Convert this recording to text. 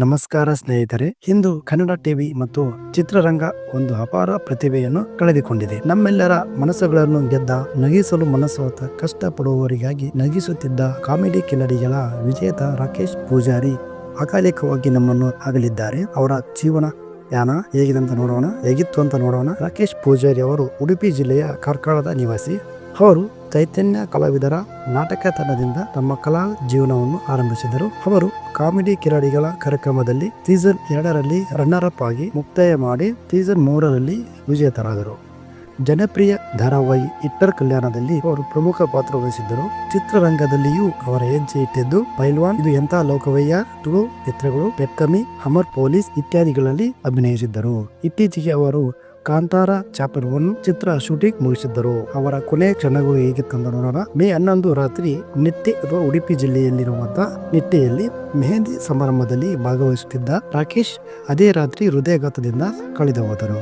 ನಮಸ್ಕಾರ ಸ್ನೇಹಿತರೆ. ಇಂದು ಕನ್ನಡ ಟಿವಿ ಮತ್ತು ಚಿತ್ರರಂಗ ಒಂದು ಅಪಾರ ಪ್ರತಿಭೆಯನ್ನು ಕಳೆದುಕೊಂಡಿದೆ. ನಮ್ಮೆಲ್ಲರ ಮನಸ್ಸುಗಳನ್ನು ಗೆದ್ದ, ನಗಿಸಲು ಮನಸ್ಸೋತ, ಕಷ್ಟಪಡುವವರಿಗಾಗಿ ನಗಿಸುತ್ತಿದ್ದ ಕಾಮಿಡಿ ಕಿಲಾಡಿಗಳ ವಿಜೇತ ರಾಕೇಶ್ ಪೂಜಾರಿ ಅಕಾಲಿಕವಾಗಿ ನಮ್ಮನ್ನು ಅಗಲಿದ್ದಾರೆ. ಅವರ ಜೀವನ ಯಾನ ಹೇಗಿತ್ತು ಅಂತ ನೋಡೋಣ. ರಾಕೇಶ್ ಪೂಜಾರಿ ಅವರು ಉಡುಪಿ ಜಿಲ್ಲೆಯ ಕಾರ್ಕಳದ ನಿವಾಸಿ. ಅವರು ಚೈತನ್ಯ ಕಲಾವಿದರ ನಾಟಕ ತಂಡದಿಂದ ತಮ್ಮ ಕಲಾ ಜೀವನವನ್ನು ಆರಂಭಿಸಿದರು. ಅವರು ಕಾಮಿಡಿ ಕಿಲಾಡಿಗಳ ಕಾರ್ಯಕ್ರಮದಲ್ಲಿ ಸೀಸನ್ 2ರಲ್ಲಿ ರನ್ನರ್ ಅಪ್ ಆಗಿ ಮುಕ್ತಾಯ ಮಾಡಿ ಸೀಸನ್ 3ರಲ್ಲಿ ವಿಜೇತರಾದರು. ಜನಪ್ರಿಯ ಧಾರಾವಾಹಿ ಹಿಟ್ಲರ್ ಕಲ್ಯಾಣದಲ್ಲಿ ಅವರು ಪ್ರಮುಖ ಪಾತ್ರ ವಹಿಸಿದ್ದರು. ಚಿತ್ರರಂಗದಲ್ಲಿಯೂ ಅವರ ಹೆಜ್ಜೆ ಇಟ್ಟಿದ್ದು ಪೈಲ್ವಾನ್, ಇದು ಎಂಥ ಲೋಕವಯ್ಯ, 2 ಚಿತ್ರಗಳು, ಪೆಕ್ಕಮ್ಮಿ, ಅಮರ್ ಪೊಲೀಸ್ ಇತ್ಯಾದಿಗಳಲ್ಲಿ ಅಭಿನಯಿಸಿದ್ದರು. ಇತ್ತೀಚೆಗೆ ಅವರು ಕಾಂತಾರ ಚಾಪ್ಟರ್ 1 ಚಿತ್ರ ಶೂಟಿಂಗ್ ಮುಗಿಸಿದ್ದರು. ಅವರ ಕೊನೆಯ ಕ್ಷಣಗಳು ಹೇಗಿತ್ತು ಅಂತ ನೋಡೋಣ. ಮೇ 11 ರಾತ್ರಿ ನಿಟ್ಟೆ ಅಥವಾ ಉಡುಪಿ ಜಿಲ್ಲೆಯಲ್ಲಿರುವಂತಹ ನಿಟ್ಟೆಯಲ್ಲಿ ಮೆಹಂದಿ ಸಮಾರಂಭದಲ್ಲಿ ಭಾಗವಹಿಸುತ್ತಿದ್ದ ರಾಕೇಶ್ ಅದೇ ರಾತ್ರಿ ಹೃದಯಾಘಾತದಿಂದ ಕಳೆದು ಹೋದರು.